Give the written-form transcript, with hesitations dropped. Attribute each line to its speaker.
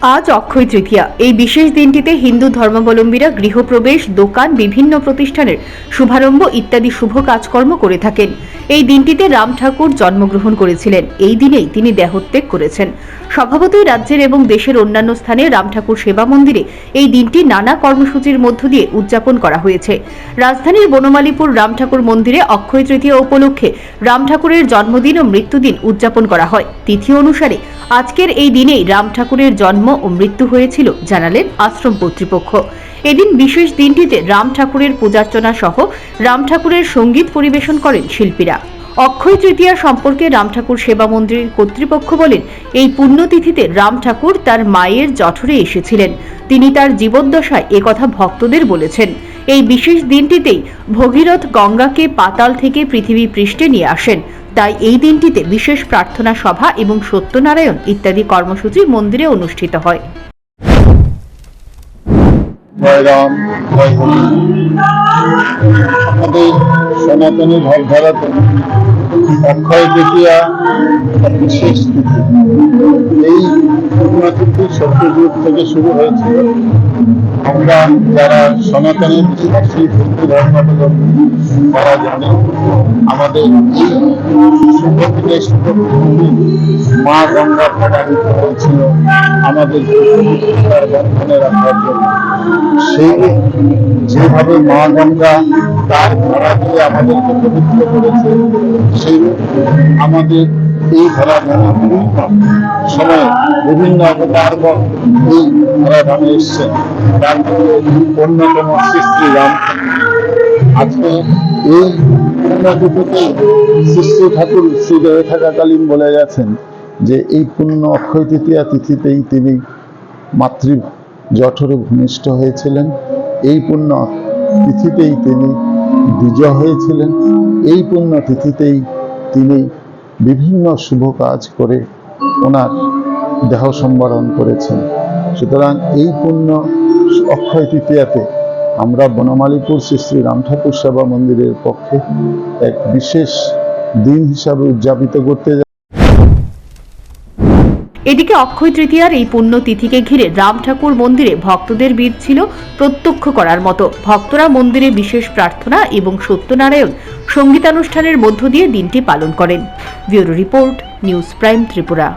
Speaker 1: আজ অক্ষয় তৃতীয়া। এই বিশেষ দিনটিতে হিন্দু ধর্মাবলম্বীরা গৃহপ্রবেশ, দোকান, বিভিন্ন প্রতিষ্ঠানের শুভারম্ভ ইত্যাদি শুভ কাজকর্ম করে থাকেন। এই দিনটিতে রাম ঠাকুর জন্মগ্রহণ করেছিলেন। এই দিনেই তিনি দেহত্যাগ করেছেন। স্বভাবতই রাজ্যের এবং দেশের অন্যান্য স্থানে রাম ঠাকুর সেবা মন্দিরে এই দিনটি নানা কর্মসূচির মধ্য দিয়ে উদযাপন করা হয়েছে। রাজধানীর বনমালীপুর রাম ঠাকুর মন্দিরে অক্ষয় তৃতীয়া উপলক্ষে রাম ঠাকুরের জন্মদিন ও মৃত্যুদিন উদযাপন করা হয়। তিথি অনুসারে আজকের এই দিনেই রাম ঠাকুরের জন্ম ও মৃত্যু হয়েছিল জানালেন আশ্রম কর্তৃপক্ষ। এদিন বিশেষ দিনটিতে রাম ঠাকুরের পূজার্চনা সহ রাম ঠাকুরের সঙ্গীত পরিবেশন করেন শিল্পীরা। অক্ষয় তৃতীয়া সম্পর্কে রাম ঠাকুর সেবা মন্দিরের কর্তৃপক্ষ বলেন, এই পুণ্যতিথিতে রাম ঠাকুর তার মায়ের জঠরে এসেছিলেন। তিনি তার জীবদ্দশায় একথা ভক্তদের বলেছেন। এই বিশেষ দিনটিতেই ভগীরথ গঙ্গাকে পাতাল থেকে পৃথিবী পৃষ্ঠে নিয়ে আসেন। তাই এই দিনটিতে বিশেষ প্রার্থনা সভা এবং সত্যনারায়ণ ইত্যাদি কর্মসূচি মন্দিরে অনুষ্ঠিত হয়।
Speaker 2: আমাদের সনাতনী ভাবধারাতে অক্ষয় তৃতীয়া বিশেষ তিথি। এই পুণ্যতিথি সত্যযুগ থেকে শুরু হয়েছিল। আমরা যারা সনাতনী বিশ্বাসী হিন্দু ধর্মাবলম্বী তারা জানি আমাদের এই শুভ থেকে শুভ মা গঙ্গা প্রবাহিত হয়েছিল আমাদের বন্ধনে রাখার জন্য। সেই যেভাবে মা গঙ্গা তার ধারা দিয়ে আমাদেরকে পবিত্র করেছে, সেই আমাদের এই ধরাধামে সময় বিভিন্ন অবতারগণ এই ধরাধামে এসছেন। তার মধ্যে অন্যতম শ্রী রাম। আজকে এই পুণ্যতিথিতে শ্রী ঠাকুর শ্রীদেহে থাকাকালীন বলে গেছেন যে এই পুণ্য অক্ষয় তৃতীয়া তিথিতেই তিনি মাতৃ জঠরে ভূমিষ্ঠ হয়েছিলেন। এই পুণ্য তিথিতেই তিনি দ্বিজ হয়েছিলেন। এই পুণ্য তিথিতেই তিনি বিভিন্ন শুভ কাজ করে ওনার দেহ সম্বরণ করেছেন। সুতরাং এই পুণ্য অক্ষয় তৃতীয়াতে আমরা বনমালীপুর শ্রী রাম ঠাকুর সেবা মন্দিরের পক্ষে এক বিশেষ দিন হিসাবে উদযাপিত করতে।
Speaker 1: এদিকে অক্ষয় তৃতীয়ার এই পুণ্য তিথিকে ঘিরে রাম ঠাকুর মন্দিরে ভক্তদের ভিড় ছিল প্রত্যক্ষ করার মতো। ভক্তরা মন্দিরে বিশেষ প্রার্থনা এবং সত্যনারায়ণ সঙ্গীতানুষ্ঠানের মধ্য দিয়ে দিনটি পালন করেন। Bureau report, news prime Tripura.